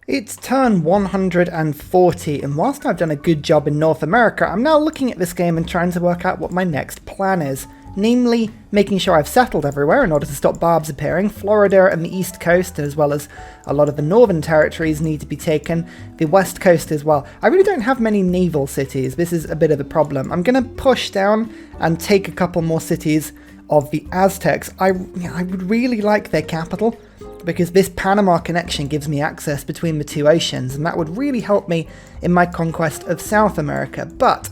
It's turn 140, and whilst I've done a good job in North America, I'm now looking at this game and trying to work out what my next plan is. Namely, making sure I've settled everywhere in order to stop barbs appearing. Florida and the East Coast, as well as a lot of the northern territories, need to be taken. The West Coast as well. I really don't have many naval cities. This is a bit of a problem. I'm going to push down and take a couple more cities of the Aztecs. I would really like their capital, because this Panama connection gives me access between the two oceans, and that would really help me in my conquest of South America. But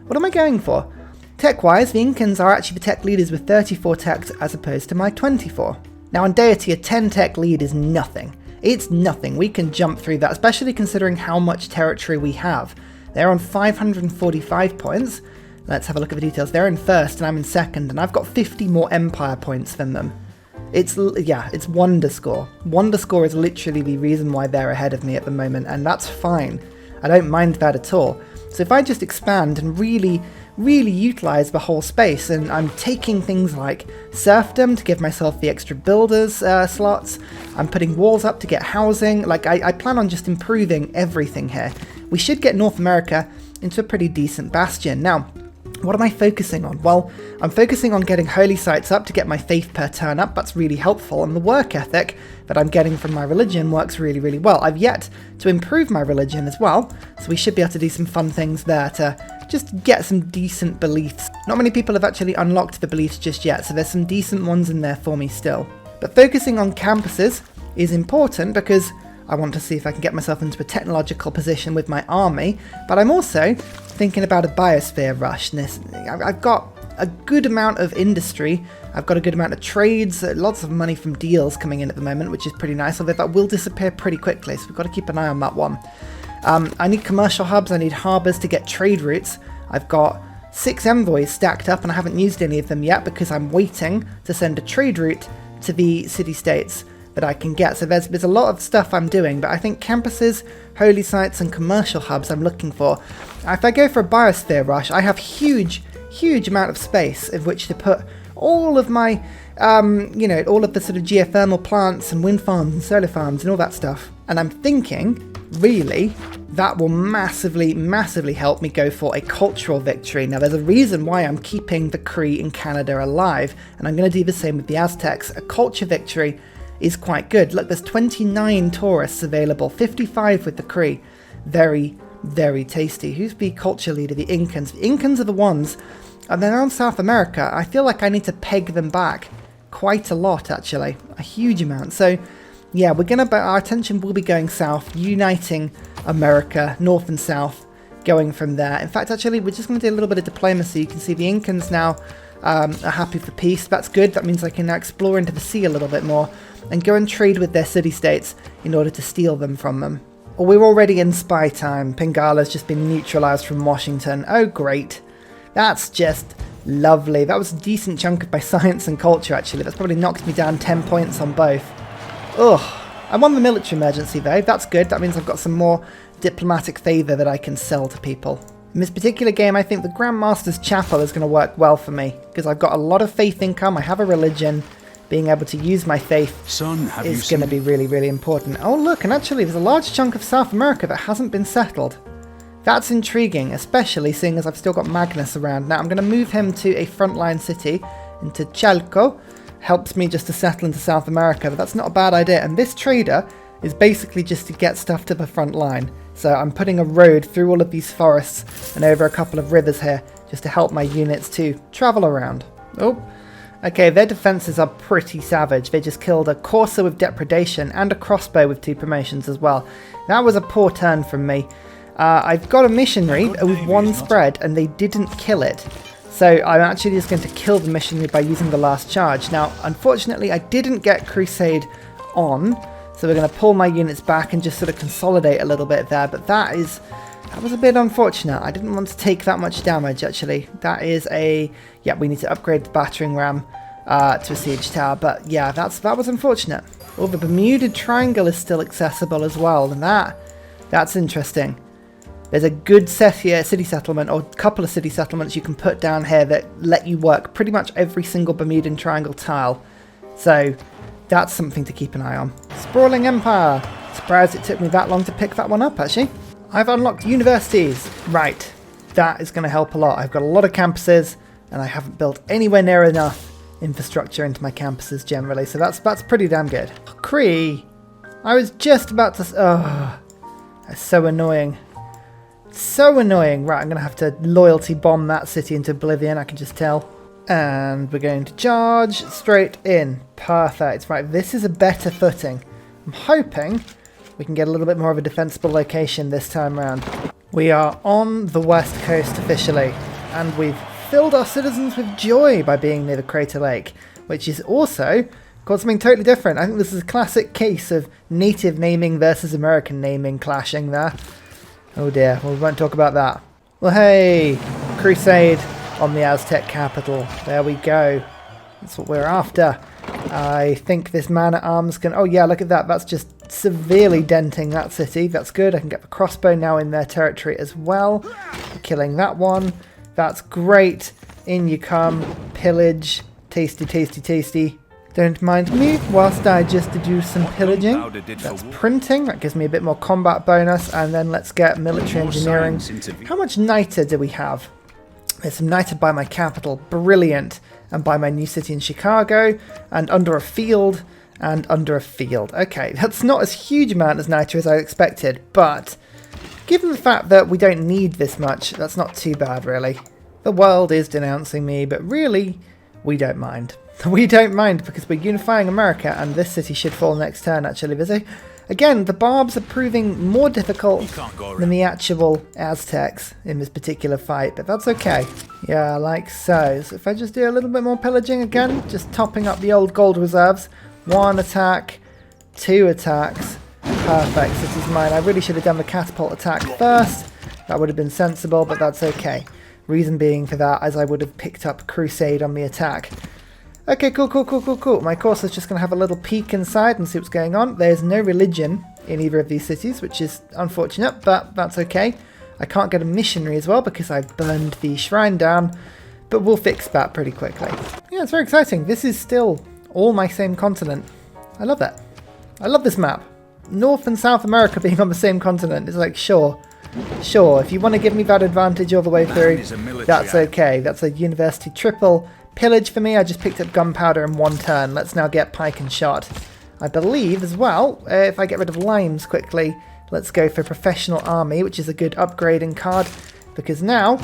what am I going for? Tech-wise, the Incans are actually the tech leaders with 34 techs as opposed to my 24. Now on Deity, a 10 tech lead is nothing. It's nothing. We can jump through that, especially considering how much territory we have. They're on 545 points. Let's have a look at the details. They're in first and I'm in second, and I've got 50 more empire points than them. It's wonder score. Wonder score is literally the reason why they're ahead of me at the moment, and that's fine. I don't mind that at all. So if I just expand and really utilize the whole space, and I'm taking things like serfdom to give myself the extra builders slots, I'm putting walls up to get housing, like I plan on just improving everything here. We should get North America into a pretty decent bastion. Now, what am I focusing on? Well, I'm focusing on getting holy sites up to get my faith per turn up. That's really helpful, and the work ethic that I'm getting from my religion works really well. I've yet to improve my religion as well, so we should be able to do some fun things there to just get some decent beliefs. Not many people have actually unlocked the beliefs just yet, so there's some decent ones in there for me still. But focusing on campuses is important because I want to see if I can get myself into a technological position with my army, but I'm also thinking about a biosphere rush. I've got a good amount of industry, I've got a good amount of trades, lots of money from deals coming in at the moment, which is pretty nice, although that will disappear pretty quickly, so we've got to keep an eye on that one. I need commercial hubs, I need harbours to get trade routes. I've got 6 envoys stacked up and I haven't used any of them yet because I'm waiting to send a trade route to the city-states that I can get. So there's a lot of stuff I'm doing, but I think campuses, holy sites and commercial hubs I'm looking for. If I go for a biosphere rush, I have huge amount of space of which to put all of my, all of the sort of geothermal plants and wind farms and solar farms and all that stuff. And I'm thinking, really, that will massively help me go for a cultural victory. Now, there's a reason why I'm keeping the Cree in Canada alive, and I'm going to do the same with the Aztecs. A culture victory is quite good. Look, there's 29 tourists available, 55 with the Cree. Very tasty. Who's the culture leader? The Incans. The Incans are the ones, and then on South America, I feel like I need to peg them back quite a lot, actually. A huge amount. So, yeah, our attention will be going south, uniting America, north and south, going from there. In fact, actually, we're just going to do a little bit of diplomacy. You can see the Incans now are happy for peace. That's good. That means I can now explore into the sea a little bit more and go and trade with their city-states in order to steal them from them. Well, we're already in spy time. Pingala's just been neutralized from Washington. Oh, great. That's just lovely. That was a decent chunk of my science and culture, actually. That's probably knocked me down 10 points on both. Ugh. I won the military emergency, though. That's good. That means I've got some more diplomatic favour that I can sell to people. In this particular game, I think the Grandmaster's Chapel is going to work well for me, because I've got a lot of faith income, I have a religion. Being able to use my faith is going to be really important. Oh look, and actually there's a large chunk of South America that hasn't been settled. That's intriguing, especially seeing as I've still got Magnus around. Now I'm going to move him to a frontline city, into Chalco. Helps me just to settle into South America, but that's not a bad idea. And this trader is basically just to get stuff to the front line. So I'm putting a road through all of these forests and over a couple of rivers here, just to help my units to travel around. Oh. Okay, their defences are pretty savage. They just killed a courser with depredation and a crossbow with 2 promotions as well. That was a poor turn from me. I've got a missionary with 1 spread and they didn't kill it. So I'm actually just going to kill the missionary by using the last charge. Now, unfortunately, I didn't get Crusade on, so we're going to pull my units back and just sort of consolidate a little bit there. But that was a bit unfortunate. I didn't want to take that much damage, actually. That is yeah, we need to upgrade the battering ram to a siege tower. But yeah, that was unfortunate. Oh, the Bermuda Triangle is still accessible as well, and that's interesting. There's a good city settlement, or a couple of city settlements you can put down here that let you work pretty much every single Bermudan Triangle tile. So that's something to keep an eye on. Sprawling Empire. Surprised it took me that long to pick that one up, actually. I've unlocked universities. Right, that is going to help a lot. I've got a lot of campuses, and I haven't built anywhere near enough infrastructure into my campuses generally, so that's pretty damn good. Cree, I was just about to... Oh, that's so annoying. So annoying. Right, I'm going to have to loyalty bomb that city into oblivion, I can just tell. And we're going to charge straight in. Perfect. Right, this is a better footing. I'm hoping we can get a little bit more of a defensible location this time around. We are on the west coast officially, and we've filled our citizens with joy by being near the Crater Lake, which is also called something totally different. I think this is a classic case of native naming versus American naming clashing there. Oh dear, well, we won't talk about that. Well, hey, crusade on the Aztec capital. There we go. That's what we're after. I think this man-at-arms can... Oh yeah, look at that. That's just severely denting that city. That's good. I can get the crossbow now in their territory as well. Killing that one. That's great. In you come. Pillage. Tasty, tasty, tasty. Don't mind me whilst I just do some pillaging. That's printing. That gives me a bit more combat bonus. And then let's get military engineering. How much niter do we have? There's some niter by my capital. Brilliant. And by my new city in Chicago. And under a field. And under a field. Okay, that's not as huge amount as niter as I expected. But given the fact that we don't need this much, that's not too bad, really. The world is denouncing me, but really, we don't mind. We don't mind because we're unifying America, and this city should fall next turn, actually, Vizzy. Again, the Barbs are proving more difficult than the actual Aztecs in this particular fight, but that's okay. Yeah, like so. So if I just do a little bit more pillaging again, just topping up the old gold reserves. 1 attack, 2 attacks. Perfect, city's mine. I really should have done the catapult attack first. That would have been sensible, but that's okay. Reason being for that, as I would have picked up Crusade on the attack. Okay, cool. My course is just going to have a little peek inside and see what's going on. There's no religion in either of these cities, which is unfortunate, but that's okay. I can't get a missionary as well because I've burned the shrine down, but we'll fix that pretty quickly. Yeah, it's very exciting. This is still all my same continent. I love that. I love this map. North and South America being on the same continent is like, sure, if you want to give me that advantage all the way through, that's okay. That's a university triple pillage for me. I just picked up gunpowder in 1 turn. Let's now get pike and shot. I believe as well, if I get rid of limes quickly, let's go for professional army, which is a good upgrading card, because now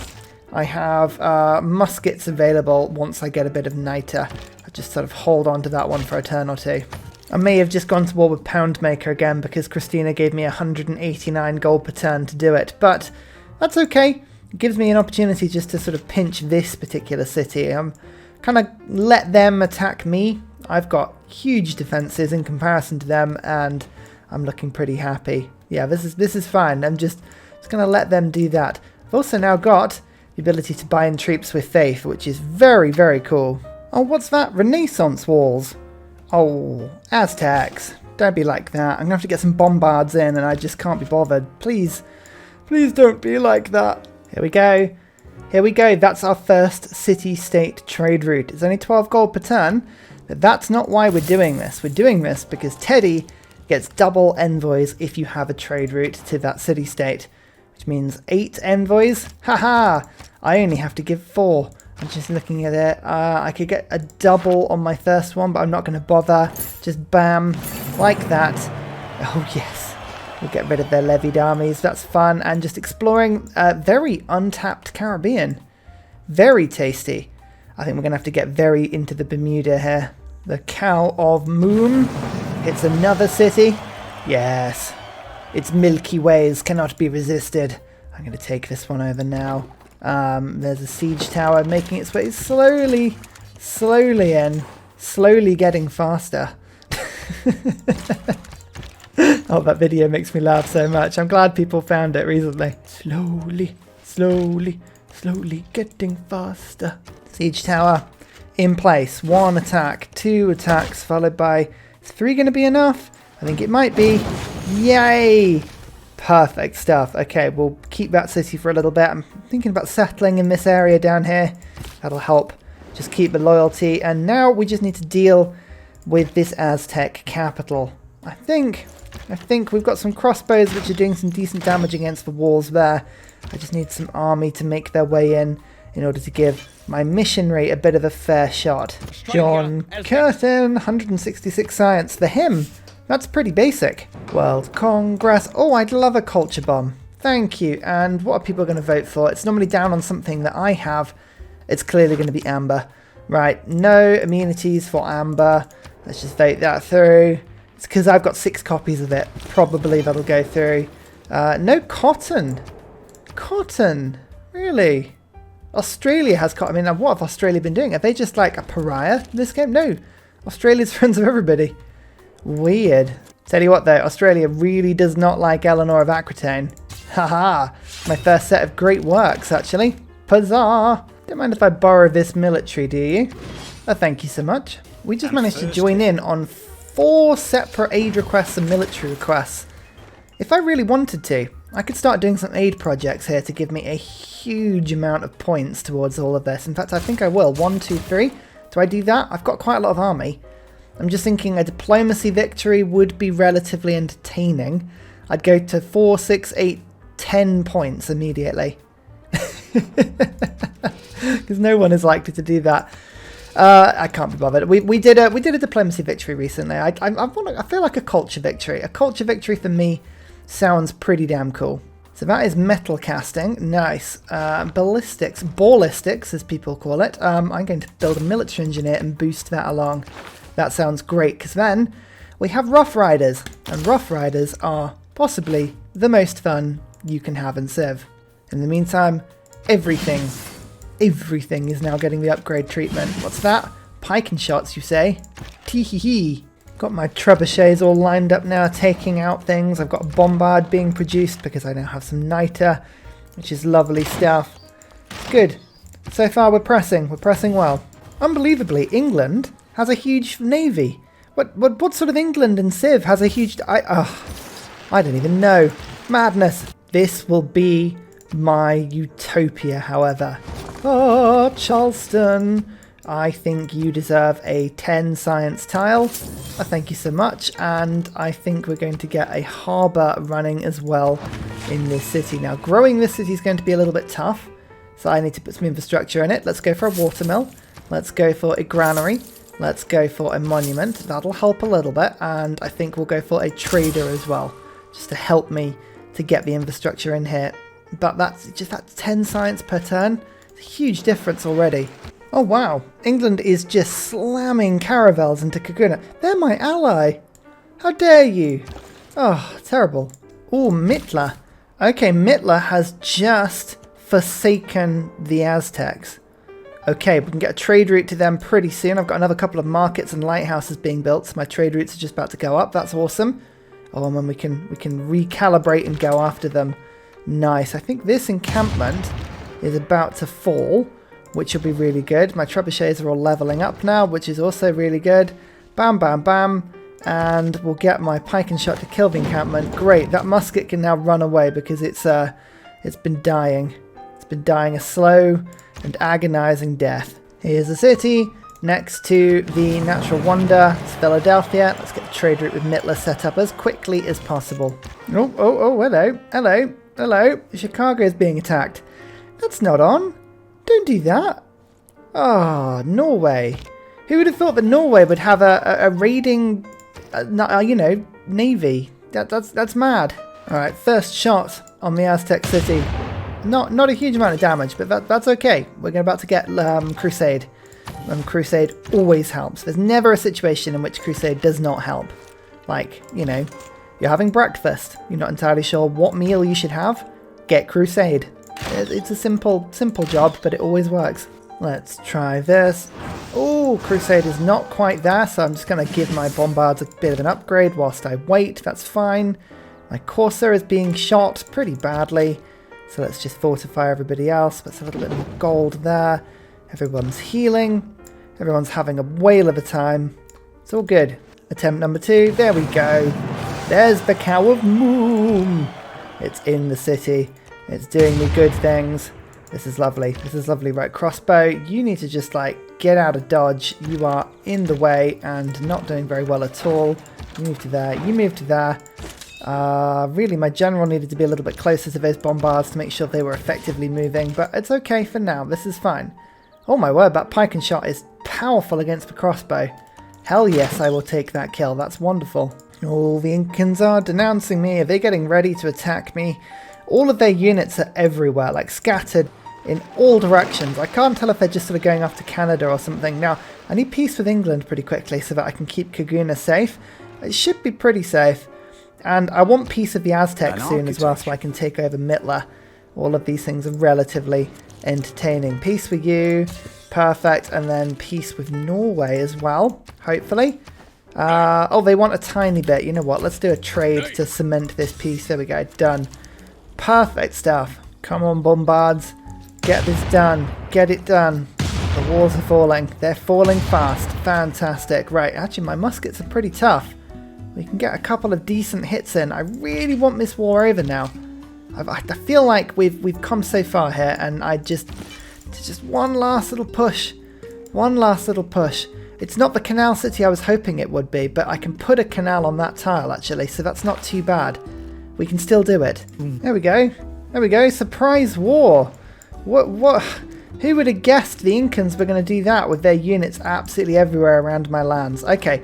I have muskets available once I get a bit of niter. I just sort of hold on to that one for a turn or two. I may have just gone to war with Poundmaker again because Christina gave me 189 gold per turn to do it, but that's okay. It gives me an opportunity just to sort of pinch this particular city. Kind of let them attack me. I've got huge defenses in comparison to them, and I'm looking pretty happy. Yeah, this is fine. I'm just going to let them do that. I've also now got the ability to bind troops with faith, which is very, very cool. Oh, what's that? Renaissance walls. Oh, Aztecs. Don't be like that. I'm going to have to get some bombards in, and I just can't be bothered. Please don't be like that. Here we go. Here we go. That's our first city-state trade route. It's only 12 gold per turn, but that's not why we're doing this. We're doing this because Teddy gets double envoys if you have a trade route to that city-state, which means 8 envoys. Haha! I only have to give 4. I'm just looking at it. I could get a double on my first one, but I'm not going to bother. Just bam, like that. Oh yes. We'll get rid of their levied armies. That's fun. And just exploring very untapped Caribbean. Very tasty. I think we're going to have to get very into the Bermuda here. The Cow of Moon. It's another city. Yes. Its Milky Ways cannot be resisted. I'm going to take this one over now. There's a siege tower making its way slowly in. Slowly getting faster. Oh, that video makes me laugh so much. I'm glad people found it recently. Slowly getting faster. Siege tower in place. 1 attack, 2 attacks, followed by 3 going to be enough? I think it might be. Yay! Perfect stuff. Okay, we'll keep that city for a little bit. I'm thinking about settling in this area down here. That'll help. Just keep the loyalty. And now we just need to deal with this Aztec capital. I think I think we've got some crossbows which are doing some decent damage against the walls there. I just need some army to make their way in order to give my mission rate a bit of a fair shot. John Curtin, 166 science for him. That's pretty basic. World Congress. Oh, I'd love a culture bomb. Thank you. And what are people going to vote for? It's normally down on something that I have. It's clearly going to be amber. Right, no immunities for amber. Let's just vote that through. It's because I've got 6 copies of it. Probably that'll go through. No cotton. Cotton? Really? Australia has cotton. I mean, what have Australia been doing? Are they just like a pariah in this game? No. Australia's friends of everybody. Weird. Tell you what though, Australia really does not like Eleanor of Aquitaine. Haha. My first set of great works, actually. Huzzah! Don't mind if I borrow this military, do you? Oh, thank you so much. We just managed to join in on 4 separate aid requests and military requests. If I really wanted to, I could start doing some aid projects here to give me a huge amount of points towards all of this. In fact, I think I will. 1, 2, 3. Do I do that? I've got quite a lot of army. I'm just thinking a diplomacy victory would be relatively entertaining. I'd go to 4, 6, 8, 10 points immediately. Because no one is likely to do that. I can't be bothered. We did a diplomacy victory recently. I feel like a culture victory. A culture victory for me sounds pretty damn cool. So that is metal casting. Nice. Ballistics as people call it. I'm going to build a military engineer and boost that along. That sounds great, because then we have Rough Riders. And Rough Riders are possibly the most fun you can have in Civ. In the meantime, everything is now getting the upgrade treatment. What's that? Pike and shots, you say? Tee-hee-hee. Got my trebuchets all lined up now, taking out things. I've got a bombard being produced because I now have some niter, which is lovely stuff. Good. So far we're pressing well. Unbelievably, England has a huge navy. What sort of England and Civ has a huge... I don't even know. Madness. This will be my utopia, however. Oh, Charleston. I think you deserve a 10 science tile. Thank you so much. And I think we're going to get a harbour running as well in this city. Now, growing this city is going to be a little bit tough. So I need to put some infrastructure in it. Let's go for a watermill. Let's go for a granary. Let's go for a monument. That'll help a little bit. And I think we'll go for a trader as well, just to help me to get the infrastructure in here. But that's 10 science per turn. It's a huge difference already. Oh wow, England is just slamming caravels into Kaguna. They're my ally. How dare you? Oh, terrible. Oh, Mitla. Okay, Mitla has just forsaken the Aztecs. Okay, we can get a trade route to them pretty soon. I've got another couple of markets and lighthouses being built, so my trade routes are just about to go up. That's awesome. Oh, and then we can recalibrate and go after them. Nice. I think this encampment is about to fall, which will be really good. My trebuchets are all leveling up now, which is also really good. Bam, bam, bam. And we'll get my pike and shot to kill the encampment. Great. That musket can now run away because it's been dying. It's been dying a slow and agonizing death. Here's the city next to the natural wonder. It's Philadelphia. Let's get the trade route with Mitla set up as quickly as possible. Oh, hello. Chicago is being attacked. That's not on. Don't do that. Ah, Norway. Who would have thought that Norway would have a raiding, navy? That's mad. All right, first shot on the Aztec city. Not a huge amount of damage, but that's okay. We're about to get Crusade. Crusade always helps. There's never a situation in which Crusade does not help. Like, you're having breakfast. You're not entirely sure what meal you should have. Get Crusade. It's a simple job, but it always works. Let's try this. Oh, Crusade is not quite there, so I'm just going to give my bombards a bit of an upgrade whilst I wait. That's fine. My Corsair is being shot pretty badly, so let's just fortify everybody else. Let's have a little bit of gold there. Everyone's healing. Everyone's having a whale of a time. It's all good. Attempt number 2. There we go. There's the Cow of Moom. It's in the city. It's doing me good things. This is lovely. This is lovely. Right, crossbow, you need to just, get out of dodge. You are in the way and not doing very well at all. You move to there. You move to there. Really, my general needed to be a little bit closer to those bombards to make sure they were effectively moving, but it's okay for now. This is fine. Oh my word, that pike and shot is powerful against the crossbow. Hell yes, I will take that kill. That's wonderful. Oh, the Incans are denouncing me. Are they getting ready to attack me? All of their units are everywhere, like scattered in all directions. I can't tell if they're just sort of going off to Canada or something. Now, I need peace with England pretty quickly so that I can keep Kaguna safe. It should be pretty safe. And I want peace with the Aztec soon as well so I can take over Mitla. All of these things are relatively entertaining. Peace with you. Perfect. And then peace with Norway as well, hopefully. Oh, they want a tiny bit. You know what? Let's do a trade to cement this peace. There we go. Done. Perfect stuff. Come on, bombards. Get this done. Get it done. The walls are falling. They're falling fast. Fantastic. Right, actually my muskets are pretty tough. We can get a couple of decent hits in. I really want this war over now. I feel like we've come so far here, and just one last little push. One last little push. It's not the canal city I was hoping it would be, but I can put a canal on that tile actually, so that's not too bad. We can still do it. There we go. There we go. Surprise war. What? Who would have guessed the Incans were going to do that with their units absolutely everywhere around my lands? Okay,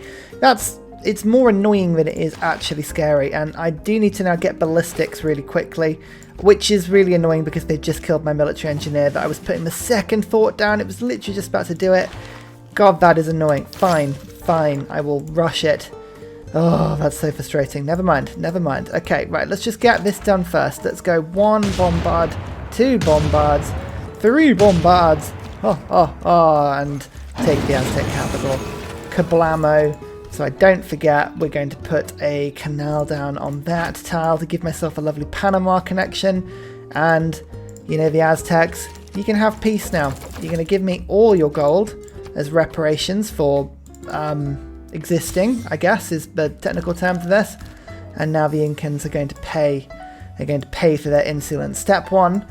it's more annoying than it is actually scary, and I do need to now get ballistics really quickly, which is really annoying because they've just killed my military engineer that I was putting the second thought down. It was literally just about to do it. God, that is annoying. Fine, fine, I will rush it. Oh, that's so frustrating. Never mind, never mind. Okay, right, let's just get this done first. Let's go 1 bombard, 2 bombards, 3 bombards, and take the Aztec capital. Kablamo. So I don't forget, we're going to put a canal down on that tile to give myself a lovely Panama connection. And, you know, the Aztecs, you can have peace now. You're going to give me all your gold as reparations for existing, I guess, is the technical term for this. And now the Incans are going to pay. They're going to pay for their insolence. Step 1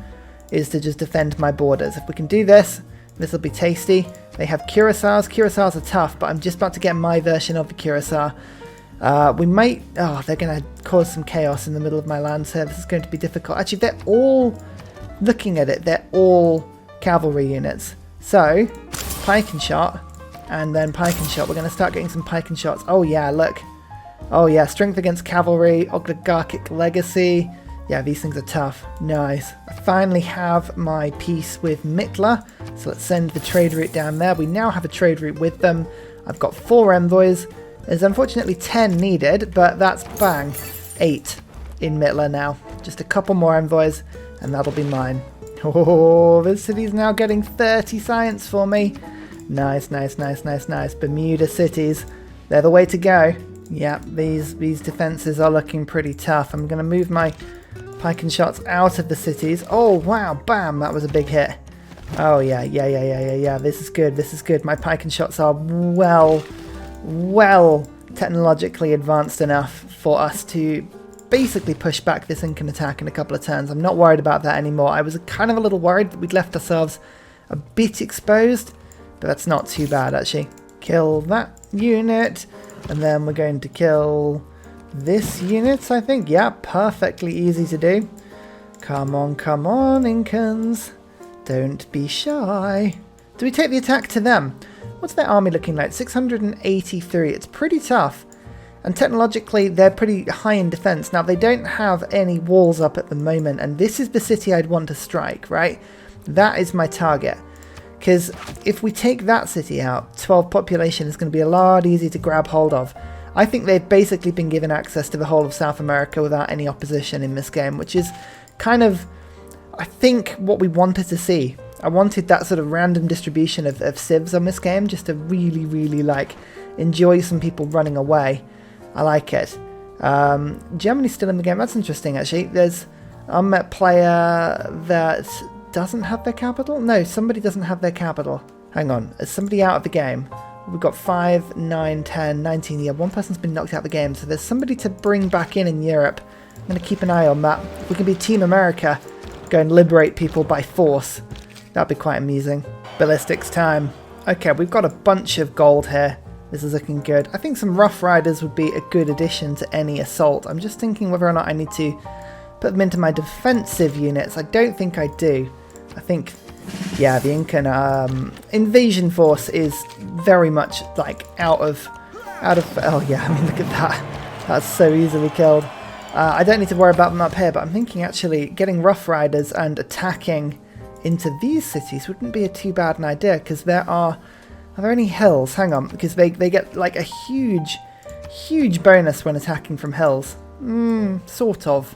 is to just defend my borders. If we can do this, this will be tasty. They have Curaçaos. Curaçaos are tough, but I'm just about to get my version of the Curaçao. We might... Oh, they're going to cause some chaos in the middle of my lands here. This is going to be difficult. Actually, they're all... Looking at it, they're all cavalry units. So, pike and shot, and then pike and shot. We're going to start getting some pike and shots. Oh, yeah, look. Oh, yeah, strength against cavalry, oligarchic legacy. Yeah, these things are tough. Nice. I finally have my peace with Mitla, so let's send the trade route down there. We now have a trade route with them. I've got 4 envoys. There's unfortunately 10 needed, but that's bang, 8 in Mitla now. Just a couple more envoys, and that'll be mine. Oh, this city's now getting 30 science for me. Nice, nice, nice, nice, nice. Bermuda cities, they're the way to go. Yeah, these defenses are looking pretty tough. I'm going to move my pike and shots out of the cities. Oh, wow, bam, that was a big hit. Oh, yeah, this is good, this is good. My pike and shots are well technologically advanced enough for us to basically push back this Incan attack in a couple of turns. I'm not worried about that anymore. I was kind of a little worried that we'd left ourselves a bit exposed, but that's not too bad, actually. Kill that unit, and then we're going to kill... this unit, I think. Yeah, perfectly easy to do. Come on, Incans. Don't be shy. Do we take the attack to them? What's their army looking like? 683. It's pretty tough. And technologically, they're pretty high in defense. Now, they don't have any walls up at the moment, and this is the city I'd want to strike, right? That is my target. Because if we take that city out, 12 population is going to be a lot easier to grab hold of. I think they've basically been given access to the whole of South America without any opposition in this game, which is kind of, I think, what we wanted to see. I wanted that sort of random distribution of civs on this game, just to really, really, like, enjoy some people running away. I like it. Germany's still in the game. That's interesting, actually. There's an unmet player that doesn't have their capital? No, somebody doesn't have their capital. Hang on. Is somebody out of the game? We've got 5, 9, 10, 19. Yeah, one person's been knocked out of the game, so there's somebody to bring back in Europe. I'm going to keep an eye on that. If we can be Team America, go and liberate people by force. That'd be quite amusing. Ballistics time. Okay, we've got a bunch of gold here. This is looking good. I think some Rough Riders would be a good addition to any assault. I'm just thinking whether or not I need to put them into my defensive units. I don't think I do. I think, yeah, the Incan invasion force is very much like out of. Oh yeah, I mean, look at that. That's so easily killed. I don't need to worry about them up here, but I'm thinking actually getting Rough Riders and attacking into these cities wouldn't be too bad an idea, because there are there any hills? Hang on, because they get like a huge bonus when attacking from hills. Sort of.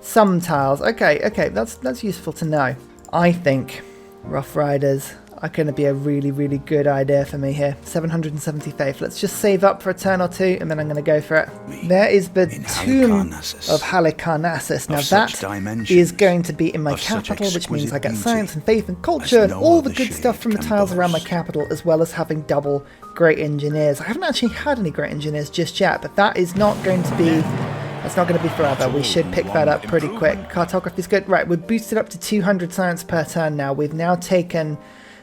Some tiles. Okay, that's useful to know. I think Rough Riders are going to be a really good idea for me here. 770 faith. Let's just save up for a turn or two, and then I'm going to go for it. There is the Tomb of Halicarnassus. Now that is going to be in my capital, which means I get science and faith and culture and all the good stuff from the tiles around my capital, as well as having double great engineers. I haven't actually had any great engineers just yet, but that is not going to be... That's not going to be forever. We should pick that up pretty quick. Cartography is good. Right, we're boosted up to 200 science per turn now. We've now taken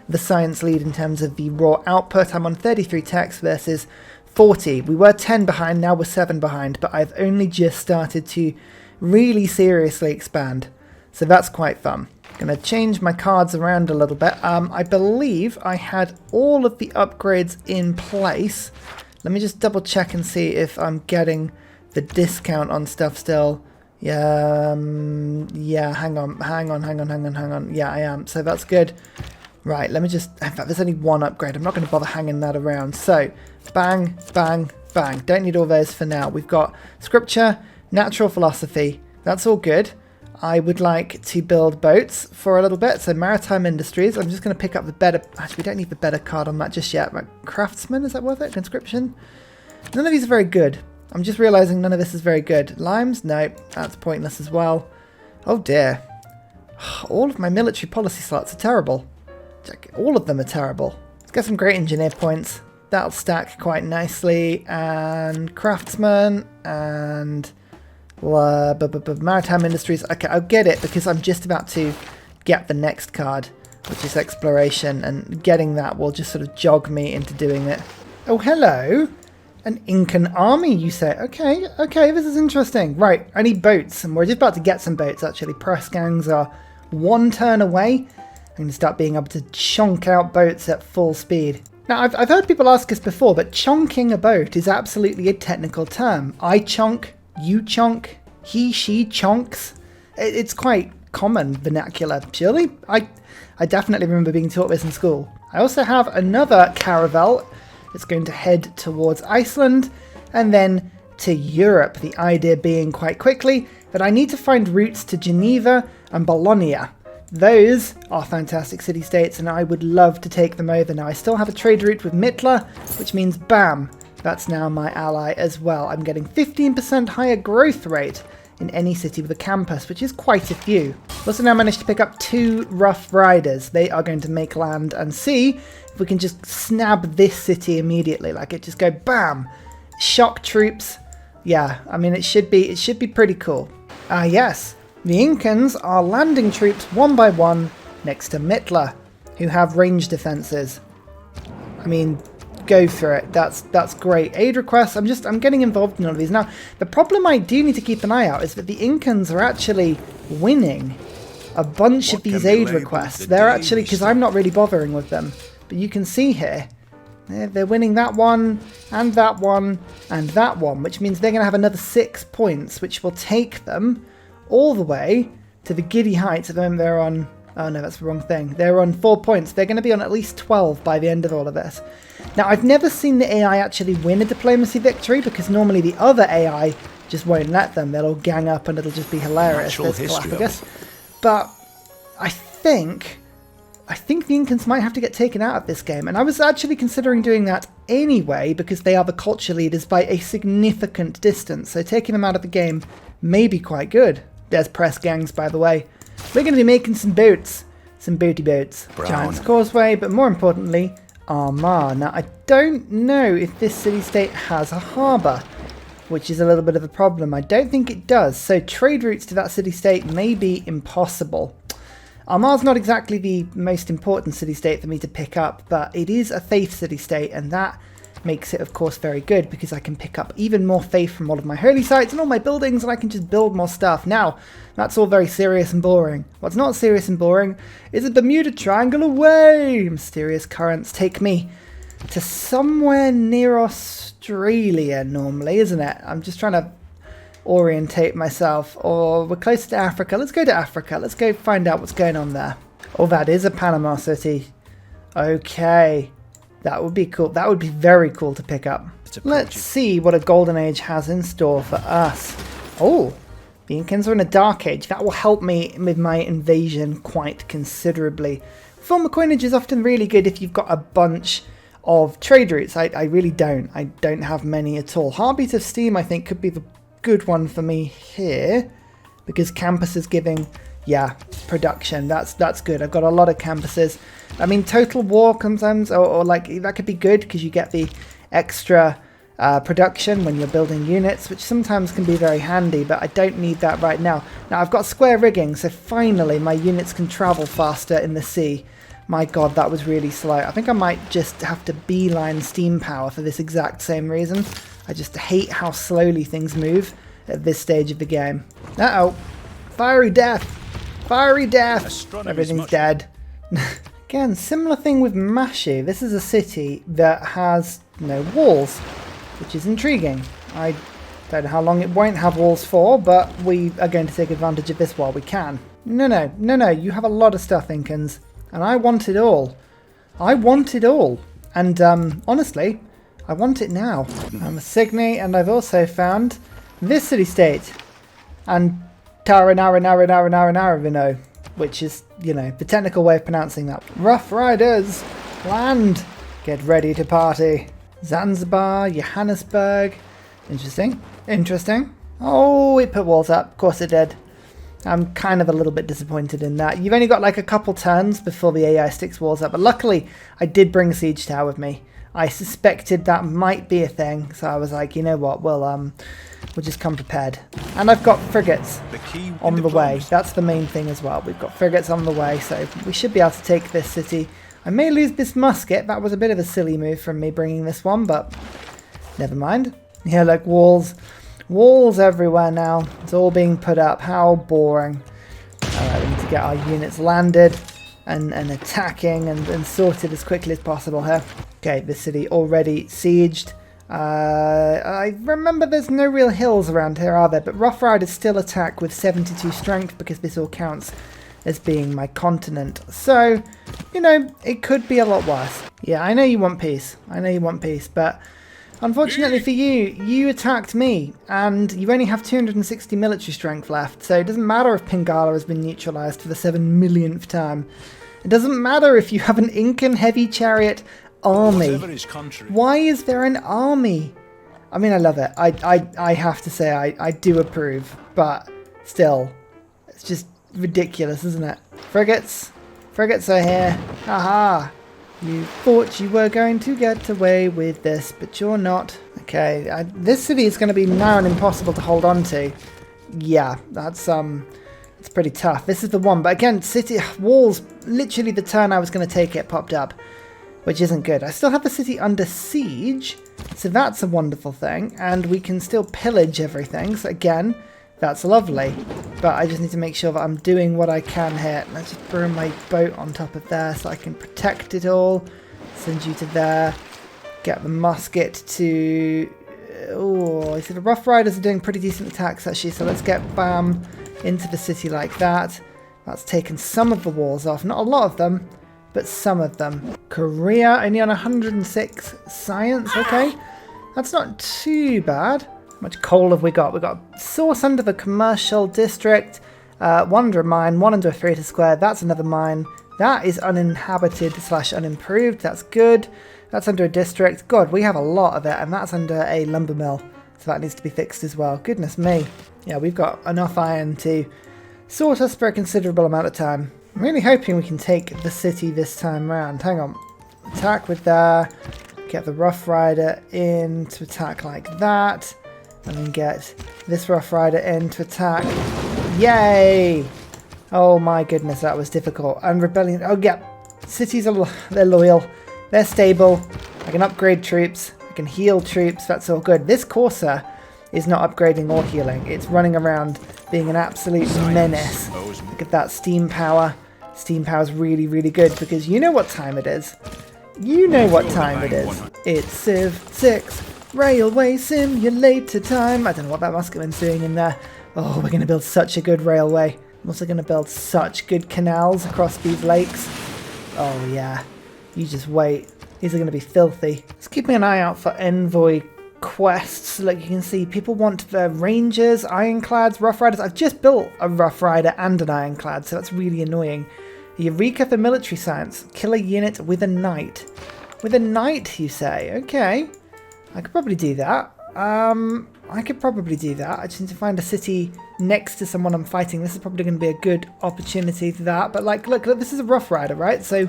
the science lead in terms of the raw output. I'm on 33 techs versus 40. We were 10 behind, now we're 7 behind, but I've only just started to really seriously expand. So that's quite fun. I'm going to change my cards around a little bit. I believe I had all of the upgrades in place. Let me just double check and see if I'm getting the discount on stuff still. Yeah, hang on. Yeah, I am. So that's good. Right, let me just... In fact, there's only one upgrade. I'm not going to bother hanging that around. So, bang, bang, bang. Don't need all those for now. We've got scripture, natural philosophy. That's all good. I would like to build boats for a little bit. So, maritime industries. I'm just going to pick up the better... Actually, we don't need the better card on that just yet. Right, craftsman, is that worth it? Conscription? None of these are very good. I'm just realising none of this is very good. Limes? No, that's pointless as well. Oh dear. All of my military policy slots are terrible. All of them are terrible. Let's get some great engineer points. That'll stack quite nicely. And craftsman and maritime industries. Okay, I'll get it because I'm just about to get the next card, which is exploration, and getting that will just sort of jog me into doing it. Oh, hello. An Incan army, you say? Okay, this is interesting. Right, I need boats, and we're just about to get some boats, actually. Press gangs are one turn away. I'm going to start being able to chonk out boats at full speed. Now, I've heard people ask us before, but chonking a boat is absolutely a technical term. I chonk, you chonk, he, she chonks. It's quite common vernacular, surely. I definitely remember being taught this in school. I also have another caravel. It's going to head towards Iceland and then to Europe. The idea being quite quickly that I need to find routes to Geneva and Bologna. Those are fantastic city-states and I would love to take them over. Now I still have a trade route with Mittler, which means bam, that's now my ally as well. I'm getting 15% higher growth rate in any city with a campus, which is quite a few. I've also now managed to pick up 2 Rough Riders. They are going to make land and see if we can just snab this city immediately. Like it just go bam, shock troops. Yeah, I mean it should be pretty cool. Yes, the Incans are landing troops one by one next to Mittler, who have range defenses. I mean, go for it. That's great. Aid requests. I'm getting involved in all of these. Now, the problem I do need to keep an eye out is that the Incans are actually winning a bunch of these aid requests. They're actually, because I'm not really bothering with them, but you can see here, they're winning that one, and that one, and that one, which means they're going to have another 6 points, which will take them all the way to the giddy heights of them. They're on... Oh no, that's the wrong thing. They're on 4 points. They're going to be on at least 12 by the end of all of this. Now, I've never seen the AI actually win a diplomacy victory because normally the other AI just won't let them. They'll all gang up and it'll just be hilarious. There's Galapagos. But I think the Incans might have to get taken out of this game. And I was actually considering doing that anyway because they are the culture leaders by a significant distance. So taking them out of the game may be quite good. There's press gangs, by the way. We're going to be making some boats. Some booty boats. Giant's Causeway, but more importantly, Armagh. Now, I don't know if this city-state has a harbour, which is a little bit of a problem. I don't think it does. So trade routes to that city-state may be impossible. Armagh's not exactly the most important city-state for me to pick up, but it is a faith city-state, and that makes it, of course, very good because I can pick up even more faith from all of my holy sites and all my buildings, and I can just build more stuff. Now, that's all very serious and boring. What's not serious and boring is a Bermuda Triangle away. Mysterious currents take me to somewhere near Australia normally, isn't it? I'm just trying to orientate myself. Or we're close to Africa. Let's go to Africa. Let's go find out what's going on there. Oh, that is a Panama City. Okay. That would be cool. That would be very cool to pick up. Let's see what a golden age has in store for us. Oh, the Incans are in a dark age. That will help me with my invasion quite considerably. Former coinage is often really good if you've got a bunch of trade routes. I really don't. I don't have many at all. Heartbeat of Steam, I think, could be the good one for me here because campus is giving, yeah, production. That's good. I've got a lot of campuses. I mean, Total War sometimes, or like that could be good because you get the extra production when you're building units, which sometimes can be very handy, but I don't need that right now. Now I've got square rigging, so finally my units can travel faster in the sea. My god, that was really slow. I think I might just have to beeline steam power for this exact same reason. I just hate how slowly things move at this stage of the game. Uh-oh. Fiery death! Fiery death! Everything's dead. Again, similar thing with Mashi. This is a city that has no walls, which is intriguing. I don't know how long it won't have walls for, but we are going to take advantage of this while we can. No, you have a lot of stuff, Incans. And I want it all. I want it all. And honestly, I want it now. I'm a Signy, and I've also found this city-state. And Taranararavino, which is, you know, the technical way of pronouncing that. Rough Riders, land. Get ready to party. Zanzibar, Johannesburg. Interesting. Interesting. Oh, it put walls up. Of course it did. I'm kind of a little bit disappointed in that. You've only got like a couple turns before the AI sticks walls up, but luckily I did bring Siege Tower with me. I suspected that might be a thing, so I was like, you know what, we'll just come prepared. And I've got frigates on the way. That's the main thing as well. We've got frigates on the way, so we should be able to take this city. I may lose this musket. That was a bit of a silly move from me bringing this one, but never mind. Yeah, like walls. Walls everywhere now. It's all being put up. How boring. Alright, we need to get our units landed and attacking and sorted as quickly as possible here. Okay, this city already sieged. I remember there's no real hills around here, are there? But Rough Riders still attack with 72 strength because this all counts as being my continent. So, you know, it could be a lot worse. Yeah, I know you want peace. I know you want peace, but unfortunately for you, you attacked me, and you only have 260 military strength left, so it doesn't matter if Pingala has been neutralized for the 7 millionth time. It doesn't matter if you have an Incan heavy chariot army. Why is there an army? I mean, I love it. I have to say, I do approve, but still, it's just ridiculous, isn't it? Frigates. Frigates are here. Haha. You thought you were going to get away with this, but you're not. Okay, this city is going to be now impossible to hold on to. Yeah, that's it's pretty tough. This is the one, but again, city walls, literally the turn I was going to take it popped up, which isn't good. I still have the city under siege, so that's a wonderful thing, and we can still pillage everything, so again, that's lovely, but I just need to make sure that I'm doing what I can here. Let's just throw my boat on top of there so I can protect it all. Send you to there. Get the musket to... Oh, I see the Rough Riders are doing pretty decent attacks actually, so let's get Bam into the city like that. That's taken some of the walls off. Not a lot of them, but some of them. Korea, only on 106 science. Okay, that's not too bad. How much coal have we got? We've got source under the commercial district, one under a mine, one under a theatre square. That's another mine. That is uninhabited / unimproved. That's good. That's under a district. God, we have a lot of it, and that's under a lumber mill. So that needs to be fixed as well. Goodness me. Yeah, we've got enough iron to sort us for a considerable amount of time. I'm really hoping we can take the city this time round. Hang on. Attack with there. Get the Rough Rider in to attack like that. And then get this Rough Rider in to attack. Yay! Oh my goodness, that was difficult. And Rebellion. Oh yeah, cities are they're loyal. They're stable. I can upgrade troops. I can heal troops, that's all good. This Corsair is not upgrading or healing. It's running around being an absolute menace. Look at that steam power. Steam power is really, really good because you know what time it is. You know what time it is. It's Civ 6 Railway Simulator time. I don't know what that Muscatman's doing in there. Oh, we're going to build such a good railway. I'm also going to build such good canals across these lakes. Oh yeah, you just wait. These are going to be filthy. Let's keep an eye out for envoy quests. Like you can see, people want the Rangers, Ironclads, Rough Riders. I've just built a Rough Rider and an Ironclad, so that's really annoying. Eureka for military science. Kill a unit with a knight. With a knight, you say? Okay. I could probably do that. I could probably do that. I just need to find a city next to someone I'm fighting. This is probably going to be a good opportunity for that. But like, look, this is a Rough Rider, right? So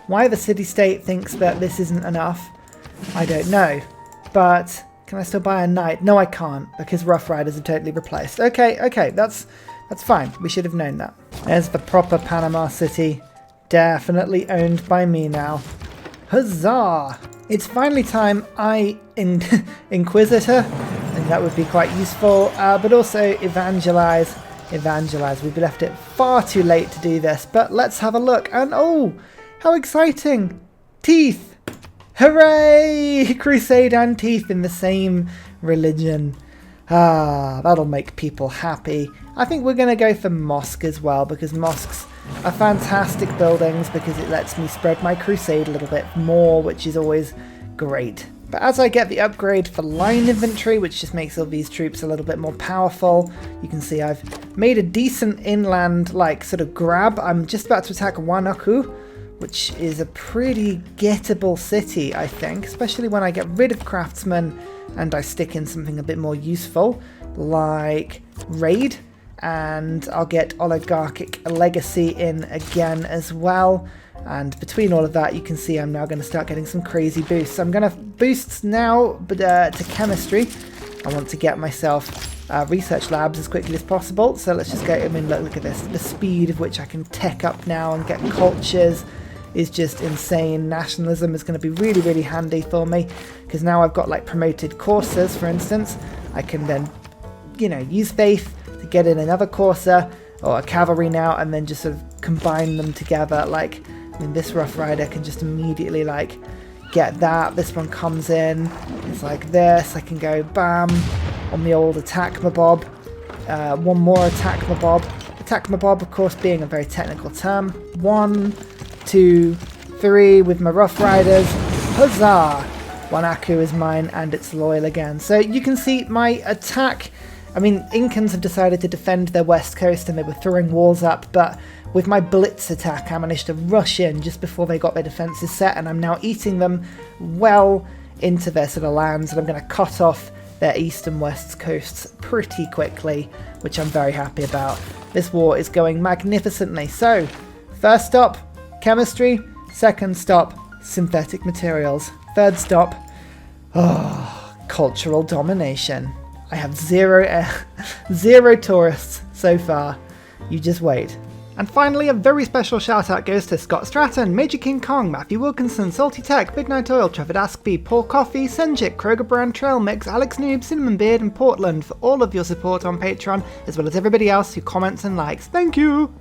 why the city-state thinks that this isn't enough, I don't know. But can I still buy a knight? No, I can't, because Rough Riders are totally replaced. Okay, that's fine. We should have known that. There's the proper Panama City. Definitely owned by me now. Huzzah! It's finally time I Inquisitor, and that would be quite useful, but also evangelize. We've left it far too late to do this, but let's have a look. And oh, how exciting! Teeth! Hooray! Crusade and teeth in the same religion. Ah, that'll make people happy. I think we're going to go for mosque as well, because mosques are fantastic buildings because it lets me spread my crusade a little bit more, which is always great. But as I get the upgrade for line infantry, which just makes all these troops a little bit more powerful, you can see I've made a decent inland like sort of grab. I'm just about to attack Wanaku, which is a pretty gettable city, I think, especially when I get rid of craftsmen and I stick in something a bit more useful like raid, and I'll get oligarchic legacy in again as well. And between all of that, you can see I'm now going to start getting some crazy boosts. I'm going to boost now, but to chemistry. I want to get myself research labs as quickly as possible. So let's just go. I mean, look at this. The speed of which I can tech up now and get cultures is just insane. Nationalism is going to be really, really handy for me because now I've got like promoted courses, for instance. I can then, you know, use faith to get in another Corsair or a cavalry now, and then just sort of combine them together. Like, I mean, this Rough Rider can just immediately like get that. This one comes in, it's like this. I can go bam on the old attack mabob. One more attack mabob. Attack mabob, of course, being a very technical term. 1, 2, 3 with my Rough Riders. Huzzah! Wanaku is mine and it's loyal again. So you can see my attack. I mean, Incans have decided to defend their west coast and they were throwing walls up, but with my blitz attack I managed to rush in just before they got their defences set, and I'm now eating them well into their sort of lands, and I'm going to cut off their east and west coasts pretty quickly, which I'm very happy about. This war is going magnificently. So, first stop, chemistry. Second stop, synthetic materials. Third stop, cultural domination. I have zero tourists so far. You just wait. And finally, a very special shout out goes to Scott Stratton, Major King Kong, Matthew Wilkinson, Salty Tech, Midnight Oil, Trevor Askby, Paul Coffey, Senjik, Kroger Brand, Trail Mix, Alex Noob, Cinnamon Beard and Portland for all of your support on Patreon, as well as everybody else who comments and likes. Thank you!